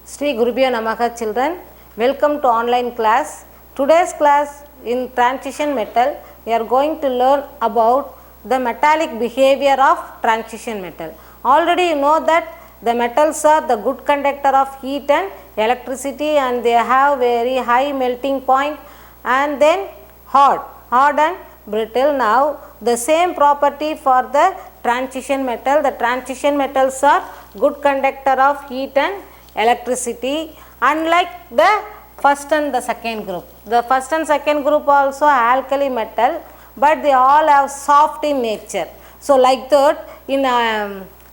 Sri Gurubhyo Namaha children, welcome to online class. Today's class in transition metal, we are going to learn about the metallic behavior of transition metal. Already you know that the metals are the good conductor of heat and electricity, and they have very high melting point and then hard and brittle. Now the same property for the transition metal. The transition metals are good conductor of heat and electricity, unlike the first and the second group. The first and second group also alkali metal, but they all have soft in nature. So like that in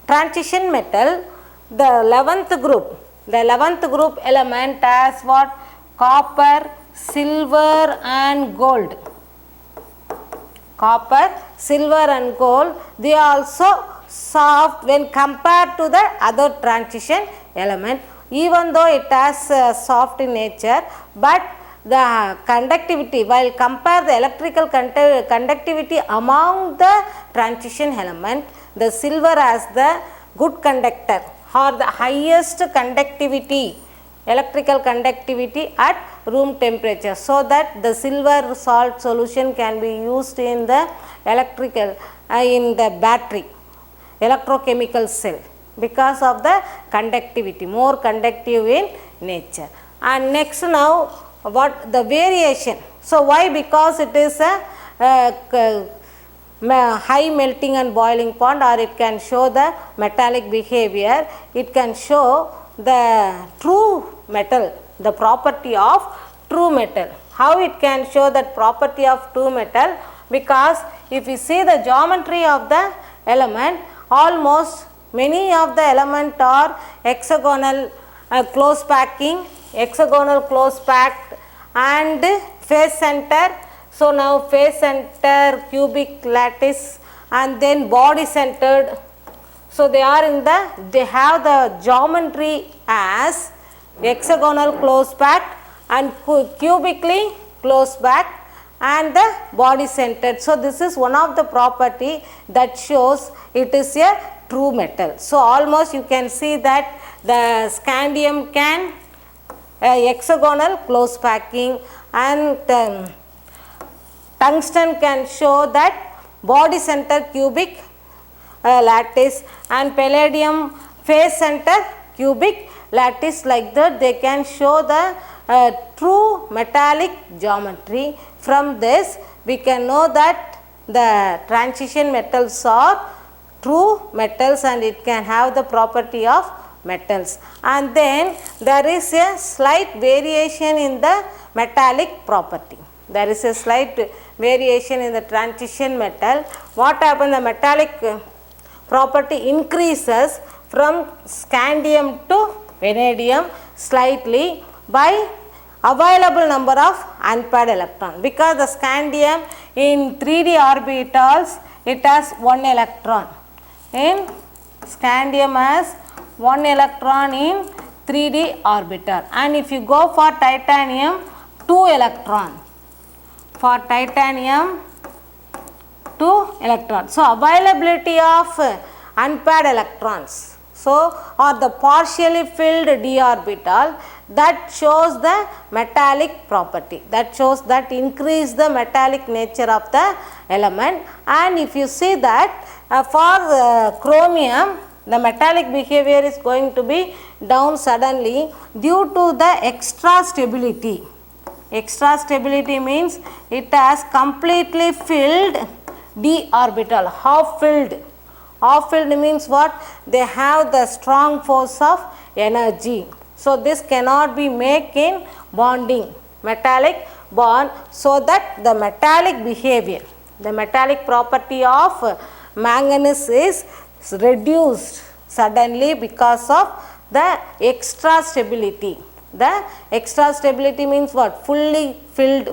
transition metal, the 11th group element as what? Copper, silver and gold. Copper, silver and gold, they are also soft when compared to the other transition element, even though it has soft in nature, but the conductivity, while compare the electrical conductivity among the transition element, the silver has the good conductor or the highest conductivity, electrical conductivity at room temperature, so that the silver salt solution can be used in the electrical in the battery electrochemical cell because of the conductivity, more conductive in nature. And next now what the variation. So why? Because it is a high melting and boiling point, or it can show the metallic behavior. It can show the true metal, the property of true metal. How it can show that property of true metal? Because if you see the geometry of the element, almost many of the element are hexagonal close packing, hexagonal close packed and face center. So now face center, cubic lattice and then body centered. So they are in the, they have the geometry as hexagonal close packed and cubically close packed and the body centered. So this is one of the property that shows it is a true metal. So almost you can see that the scandium can hexagonal close packing, and tungsten can show that body center cubic lattice, and palladium face center cubic lattice. Like that they can show the true metallic geometry. From this we can know that the transition metals are true metals and it can have the property of metals. And then there is a slight variation in the metallic property. There is a slight variation in the transition metal. What happens? The metallic property increases from scandium to vanadium slightly by available number of unpaired electron, because the scandium in 3D orbitals it has 1 electron. In scandium has 1 electron in 3D orbital, and if you go for titanium, 2 electron. For titanium 2 electrons. So availability of unpaired electrons, so or the partially filled d orbital, that shows the metallic property, that shows that increase the metallic nature of the element. And if you see that for chromium, the metallic behavior is going to be down suddenly due to the extra stability. Extra stability means it has completely filled d orbital, half filled. Half filled means what? They have the strong force of energy. So this cannot be made in bonding, metallic bond, so that the metallic behavior, the metallic property of manganese is reduced suddenly because of the extra stability. The extra stability means what? Fully filled.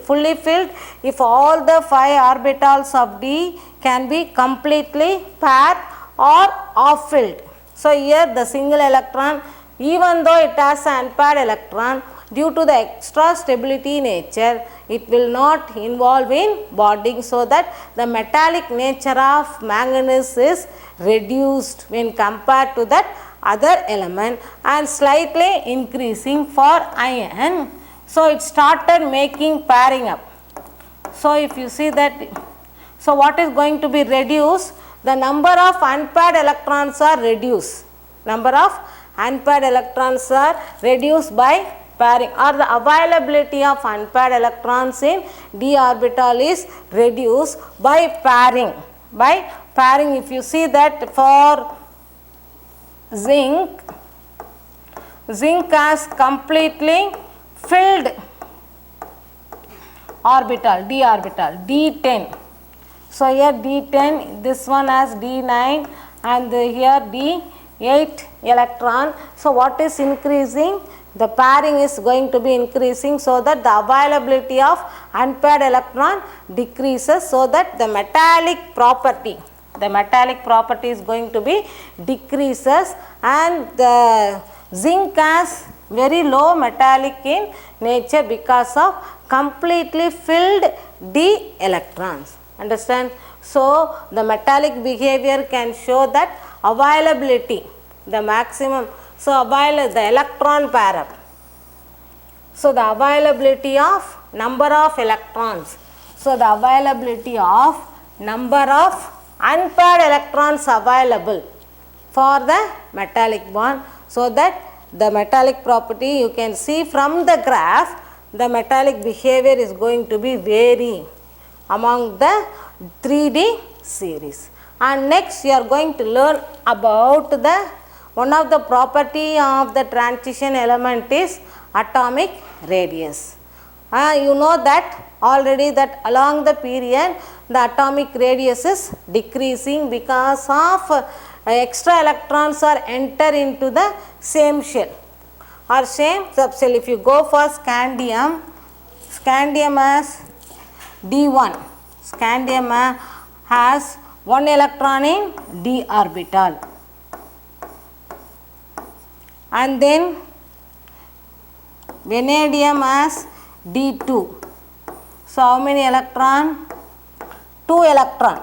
If all the 5 orbitals of d can be completely paired or off filled. So here the single electron, even though it has an unpaired electron, due to the extra stability nature, it will not involve in bonding, so that the metallic nature of manganese is reduced when compared to that other element and slightly increasing for iron. So it started making pairing up. So if you see that, so what is going to be reduced? The number of unpaired electrons are reduced. Number of unpaired electrons are reduced by pairing, or the availability of unpaired electrons in d orbital is reduced by pairing. By pairing, if you see that for zinc has completely filled orbital, d orbital, d10. So here d10, this one has d9 and here d8 electron. So what is increasing? The pairing is going to be increasing, so that the availability of unpaired electron decreases, so that the metallic property is going to be decreases, and the zinc has very low metallic in nature because of completely filled d electrons. Understand? So the metallic behavior can show that availability, the maximum. So the electron pair up. So the availability of number of electrons. So the availability of number of unpaired electrons available for the metallic bond. So that the metallic property, you can see from the graph, the metallic behavior is going to be vary among the 3D series. And next you are going to learn about the one of the property of the transition element is atomic radius. You know that already, that along the period the atomic radius is decreasing because of extra electrons are enter into the same shell or same subshell. If you go for scandium has d1, scandium has 1 electron in d orbital, and then vanadium has d2. So how many electron? 2 electron.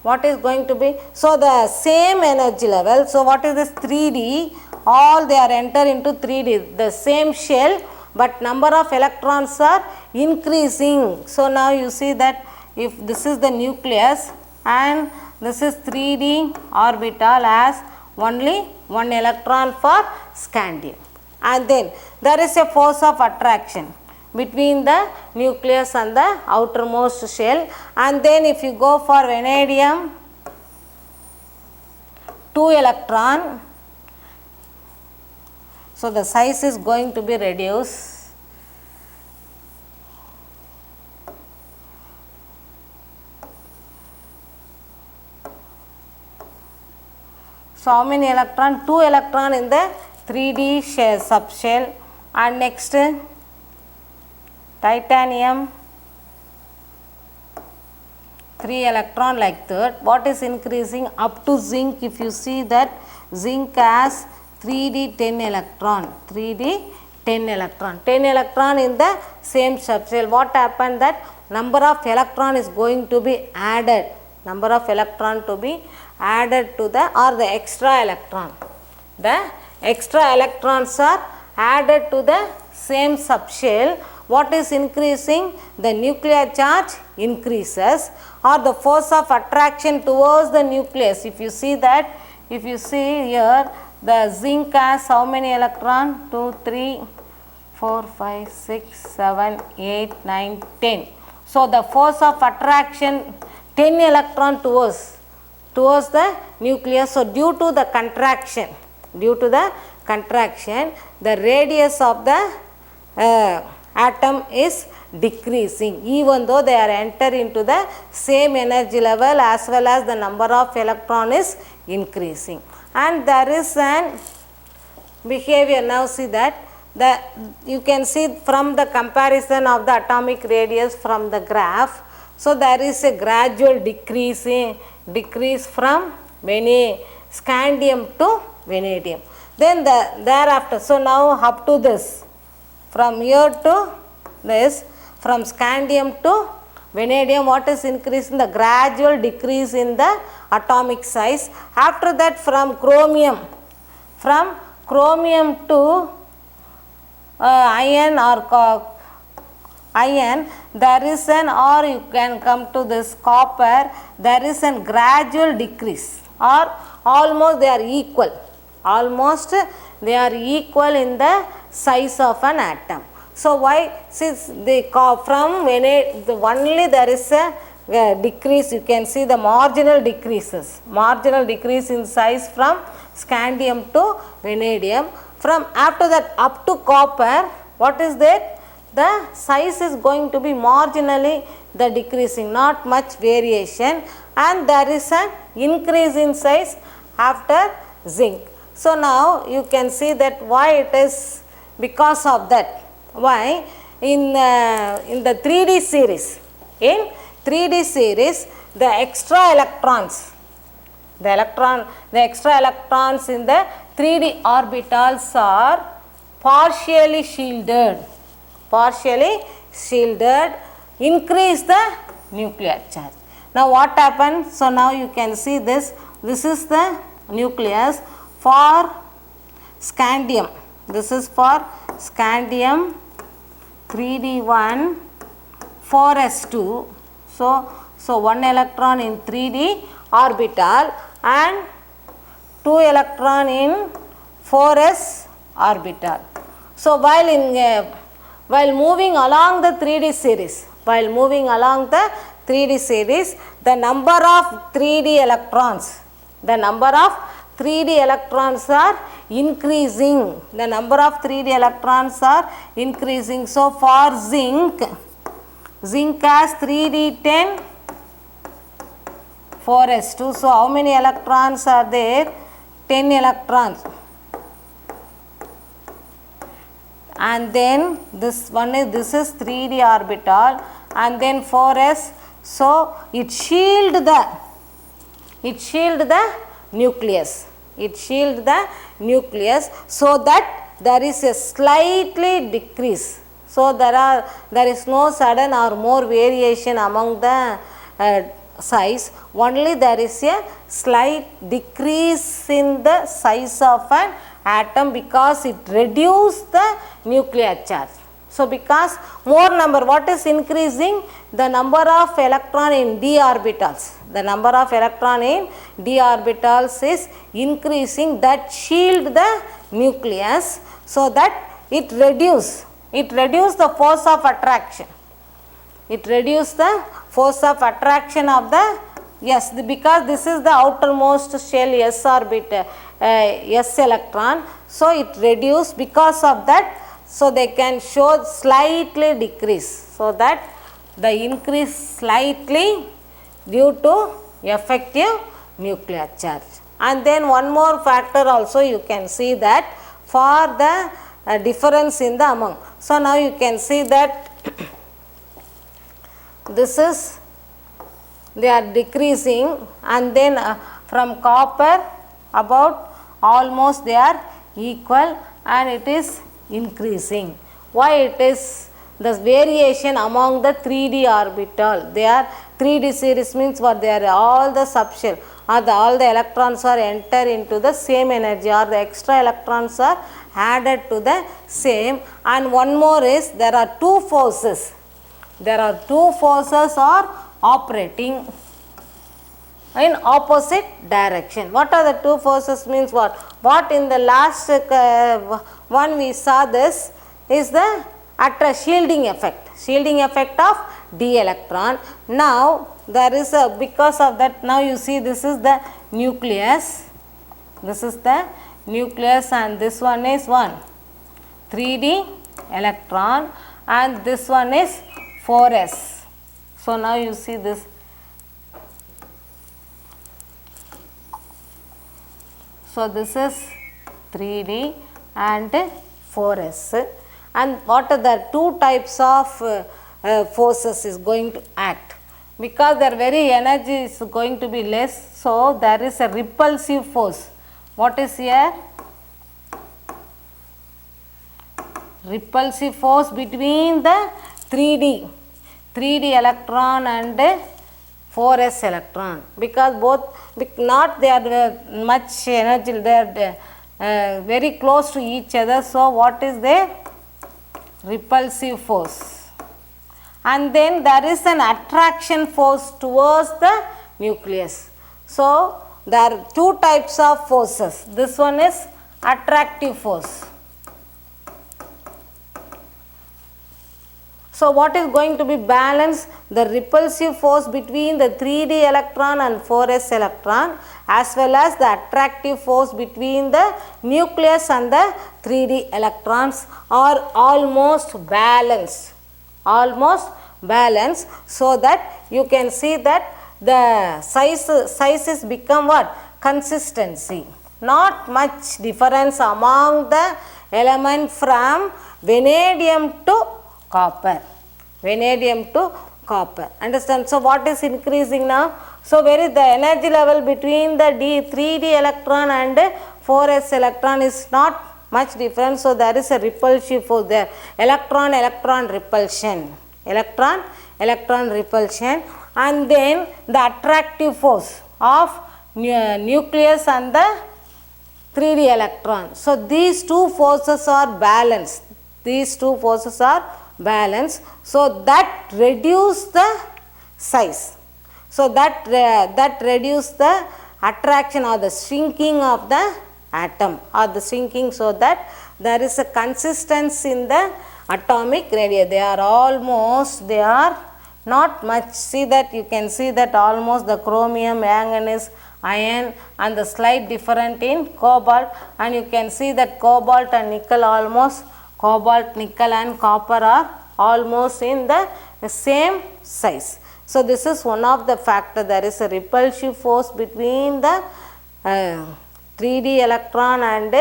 What is going to be? So the same energy level. So what is this 3D? All they are enter into 3D, the same shell, but number of electrons are increasing. So now you see that if this is the nucleus and this is 3D orbital has only 1 electron for scandium, and then there is a force of attraction between the nucleus and the outermost shell. And then if you go for vanadium, 2 electron, so the size is going to be reduced. So how many electron? 2 electron in the 3D shell, subshell. And next titanium, 3 electron, like that. What is increasing up to zinc? If you see that zinc has 3D 10 electron, 3D 10 electron, 10 electron in the same subshell. What happened? That number of electron is going to be added, number of electron to be added to the, or the extra electron. The extra electrons are added to the same subshell. What is increasing? The nuclear charge increases, or the force of attraction towards the nucleus. If you see that, if you see here, the zinc has how many electron? 2, 3, 4, 5, 6, 7, 8, 9, 10. So the force of attraction 10 electron towards the nucleus. So due to the contraction, the radius of the atom is decreasing, even though they are enter into the same energy level, as well as the number of electron is increasing. And there is an behavior. Now see that you can see from the comparison of the atomic radius from the graph. So there is a gradual decrease from scandium to vanadium. Then thereafter, so now up to this, from here to this, from scandium to vanadium, what is increasing? The gradual decrease in the atomic size. After that, from chromium to iron or iron, there is an, or you can come to this copper, there is a gradual decrease, or almost they are equal, almost they are equal in the size of an atom. So why? Since they from when only there is a decrease, you can see the marginal decreases, marginal decrease in size from scandium to vanadium. From after that up to copper, what is that? The size is going to be marginally the decreasing, not much variation, and there is an increase in size after zinc. So now you can see that why it is because of that. Why? In the 3D series, in 3D series, the extra electrons, the extra electrons in the 3D orbitals are partially shielded, increase the nuclear charge. Now what happens? So now you can see this is the nucleus for scandium, this is for scandium 3D1 4s2. So 1 electron in 3D orbital and 2 electron in 4s orbital. So while moving along the 3D series, the number of 3D electrons, are increasing. The number of 3D electrons are increasing. So for zinc has 3D10 4s2. So how many electrons are there? 10 electrons. And then this is 3D orbital, and then 4s. So it shield the nucleus, so that there is a slightly decrease. So there is no sudden or more variation among the size, only there is a slight decrease in the size of an atom because it reduces the nuclear charge. So because more number, what is increasing? The number of electron in d orbitals. The number of electron in d orbitals is increasing, that shield the nucleus, so that it reduce the force of attraction. It reduces the force of attraction of the because this is the outermost shell s orbital, s electron. So it reduces because of that. So they can show slightly decrease, so that the increase slightly due to effective nuclear charge. And then one more factor also you can see that for the difference in the among. So now you can see that this is, they are decreasing, and then from copper about almost they are equal, and it is increasing. Why it is? The variation among the 3D orbital, they are 3D series means what? They are all the subshell, or all the electrons are enter into the same energy, or the extra electrons are added to the same. And one more is, there are two forces are operating in opposite direction. What are the two forces means what? What in the last one we saw, this is the shielding effect of d electron. Now there is a, because of that, now you see this is the nucleus, and this one is 3D electron, and this one is 4s. So now you see this. So this is 3D and 4s. And what are the two types of forces is going to act? Because their very energy is going to be less, so there is a repulsive force. What is here? Repulsive force between the 3D 3d electron and 4s electron, because both not they are much energy, they are very close to each other. So what is their repulsive force? And then there is an attraction force towards the nucleus. So there are two types of forces. This one is attractive force. So what is going to be balanced? The repulsive force between the 3d electron and 4s electron, as well as the attractive force between the nucleus and the 3d electrons are almost balanced. Almost balanced, so that you can see that the sizes become what? Consistency. Not much difference among the element from vanadium to copper. Vanadium to copper. Understand? So what is increasing now? So where is the energy level between the 3d electron and 4s electron is not much different. So there is a repulsive force there. Electron repulsion. Electron repulsion. And then the attractive force of nucleus and the 3d electron. So these two forces are balanced. So that reduce the size. So that reduce the attraction or the shrinking of the atom or the shrinking, so that there is a consistency in the atomic radius. They are not much. See that, you can see that almost the chromium, manganese, iron and the slight different in cobalt, and you can see that cobalt and nickel almost, cobalt, nickel and copper are almost in the same size. So this is one of the factor. There is a repulsive force between the 3d electron and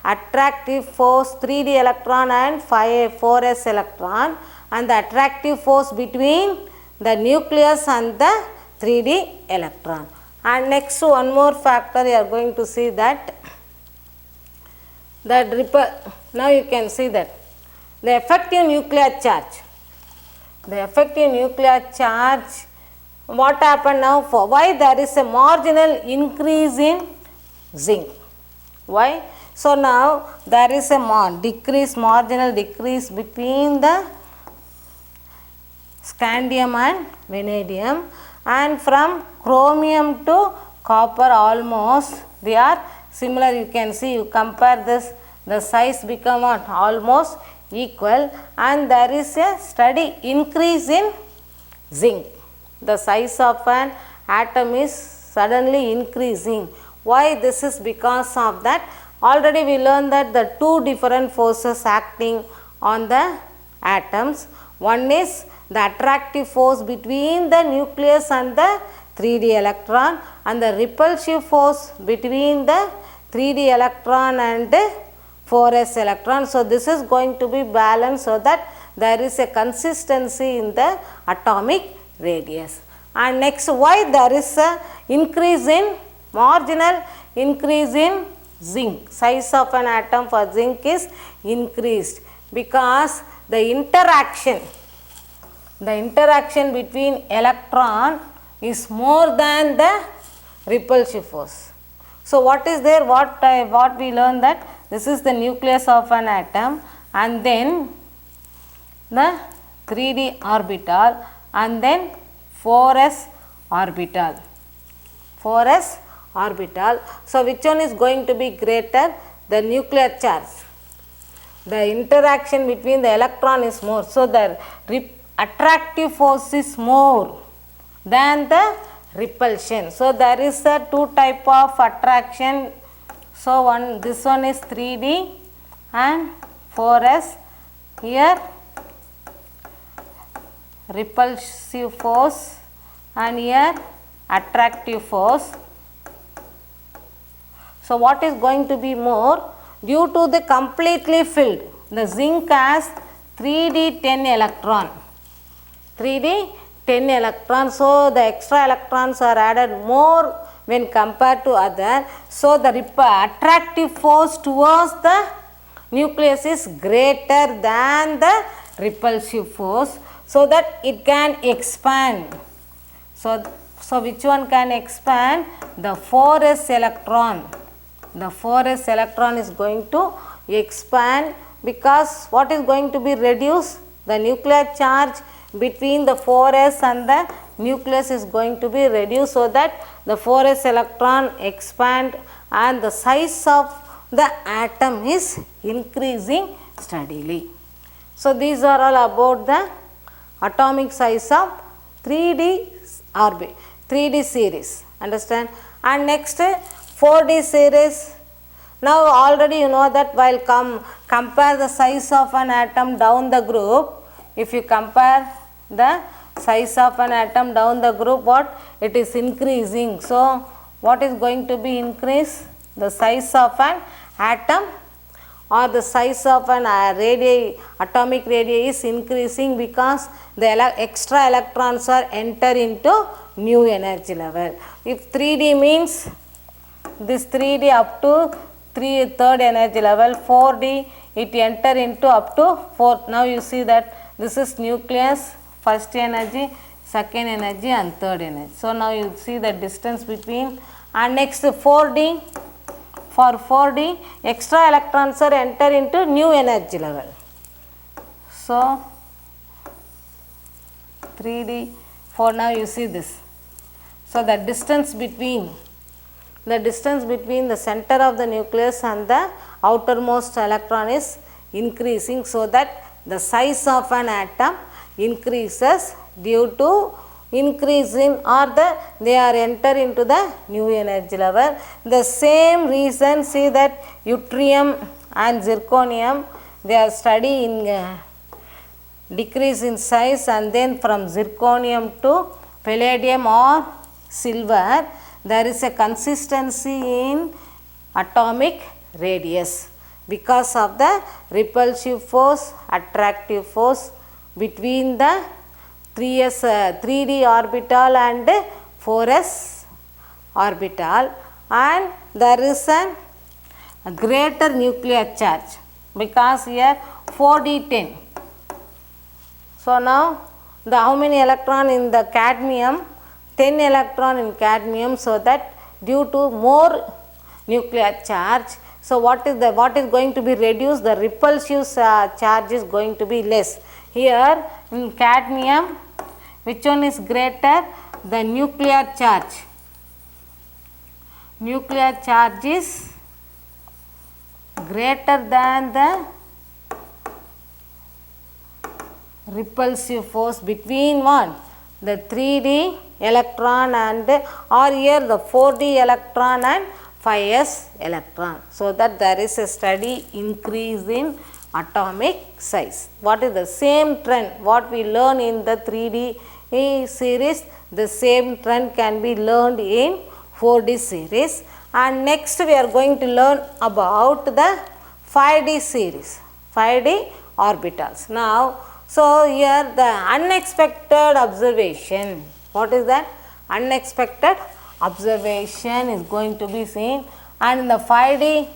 attractive force 3d electron and 4s electron, and the attractive force between the nucleus and the 3d electron. And next one more factor you are going to see that now you can see that the effective nuclear charge. What happened now? For why there is a marginal increase in zinc? Why? So now there is a marginal decrease between the scandium and vanadium, and from chromium to copper almost they are similar. You can see, you compare this, the size become what? Almost equal, and there is a steady increase in zinc. The size of an atom is suddenly increasing. Why? This is because of that. Already we learned that the two different forces acting on the atoms. One is the attractive force between the nucleus and the 3d electron, and the repulsive force between the 3d electron and 4s electron. So this is going to be balanced, so that there is a consistency in the atomic radius. And next, why there is a marginal increase in zinc? Size of an atom for zinc is increased because the interaction between electron is more than the repulsive force. So what is there? What we learned that this is the nucleus of an atom, and then the 3d orbital, and then 4s orbital. So which one is going to be greater? The nuclear charge. The interaction between the electron is more. So the attractive force is more than the repulsion. So there is a two type of attraction. So this one is 3d and 4s. Here repulsive force and here attractive force. So what is going to be more? Due to the completely filled, the zinc has 3d 10 electron. 3d 10 electrons. So the extra electrons are added more when compared to other. So the attractive force towards the nucleus is greater than the repulsive force. so that it can expand. So which one can expand? The 4s electron. The 4s electron is going to expand because what is going to be reduced? The nuclear charge between the 4s and the nucleus is going to be reduced, so that the 4s electron expand and the size of the atom is increasing steadily. So these are all about the atomic size of 3D orbit, 3D series, understand. And next 4D series. Now already you know that while compare the size of an atom down the group, if you compare the size of an atom down the group, what? It is increasing. So what is going to be increased? The size of an atom or the size of an atomic radii is increasing because the extra electrons are enter into new energy level. If 3D means this 3D up to third energy level, 4D it enter into up to fourth. Now you see that this is nucleus, first energy, second energy and third energy. So now you see the distance between. And next 4D, for 4D extra electrons are enter into new energy level. So 3D, 4, now you see this. So the distance between the center of the nucleus and the outermost electron is increasing, so that the size of an atom increases due to increase in or they are enter into the new energy level. The same reason, see that yttrium and zirconium, they are studying decrease in size, and then from zirconium to palladium or silver, there is a consistency in atomic radius because of the repulsive force, attractive force between the 3D orbital and 4s orbital, and there is a greater nuclear charge because here 4D10. So now the how many electron in the cadmium? 10 electron in cadmium, so that due to more nuclear charge, so what is going to be reduced? The repulsive charge is going to be less. Here in cadmium, which one is greater? The nuclear charge. Nuclear charge is greater than the repulsive force between one, the 3D electron and or here the 4D electron and 5s electron. So that there is a steady increase in atomic size. What is the same trend? What we learn in the 3D series, the same trend can be learned in 4D series. And next we are going to learn about the 5D series, 5D orbitals. Now, so here the unexpected observation. What is that? Unexpected observation is going to be seen, and the 5D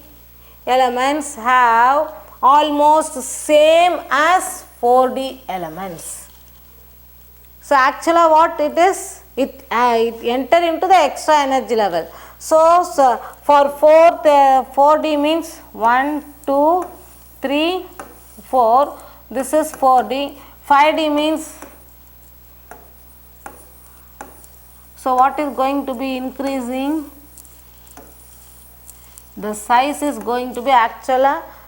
elements have almost same as 4D elements. So actually what it is? It enter into the extra energy level. So for 4D means 1, 2, 3, 4. This is 4D. 5D means, so what is going to be increasing? The size is going to be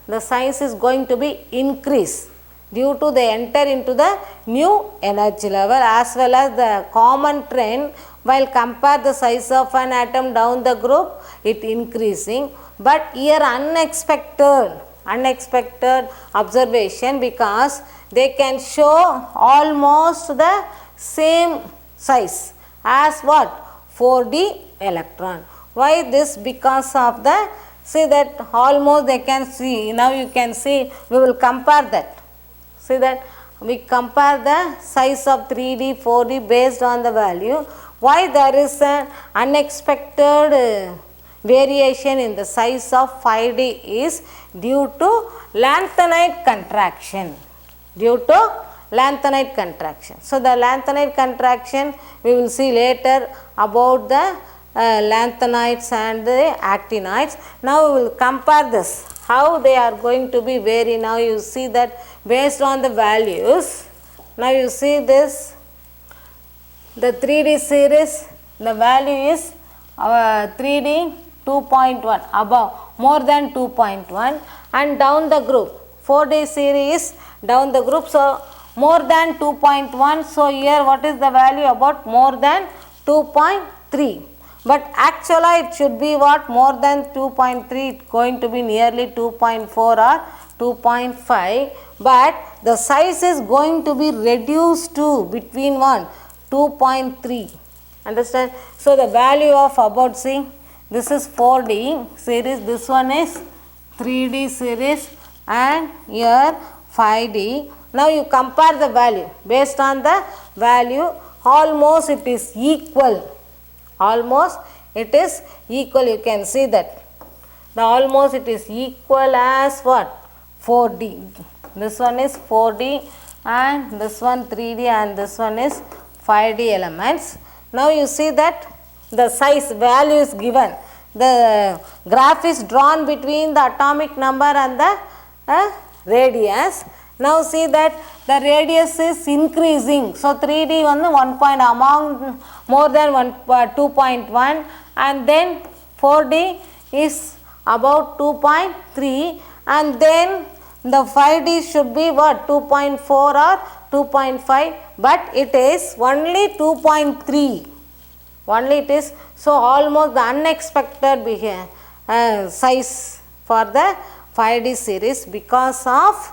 the size is going to be increased due to they enter into the new energy level, as well as the common trend while compare the size of an atom down the group, it increasing. But here unexpected observation, because they can show almost the same size as what? 4D electron. Why this? Because of the, see that almost they can see, now you can see, we will compare that. See that we compare the size of 3D, 4D based on the value. Why there is an unexpected variation in the size of 5D is due to lanthanide contraction. Due to lanthanide contraction. So, the lanthanide contraction we will see later about the lanthanides and the actinides. Now, we will compare this, how they are going to be vary. Now, you see that based on the values. Now, you see this, the 3D series, the value is 3D 2.1, above, more than 2.1, and down the group 4D series, down the group, so more than 2.1. So, here what is the value? About more than 2.3, but actually it should be what? More than 2.3, it going to be nearly 2.4 or 2.5, but the size is going to be reduced to between 2.3. Understand? So, the value of about, see, this is 4D series, this one is 3D series, and here 5D. Now, you compare the value, based on the value almost it is equal, almost it is equal. You can see that the almost it is equal as what? 4D. This one is 4D and this one 3D and this one is 5D elements. Now, you see that the size value is given. The graph is drawn between the atomic number and the radius. Now, see that the radius is increasing. So, 3D on the 1 point among more than 2.1, and then 4D is about 2.3, and then the 5D should be what? 2.4 or 2.5, but it is only 2.3. Only it is, so almost the unexpected size for the 5D series because of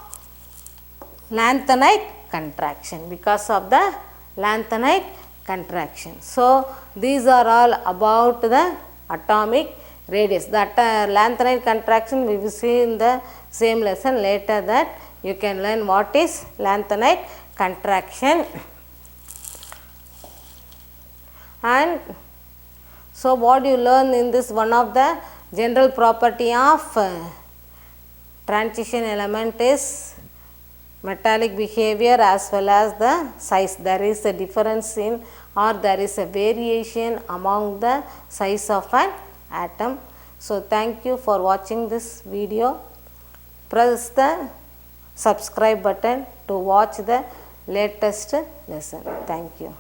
lanthanide contraction, because of the lanthanide contraction. So, these are all about the atomic radius. That lanthanide contraction we will see in the same lesson later, that you can learn what is lanthanide contraction. And so, what you learn in this, one of the general property of transition element is metallic behavior as well as the size. There is a difference in, or there is a variation among the size of an atom. So, thank you for watching this video. Press the subscribe button to watch the latest lesson. Thank you.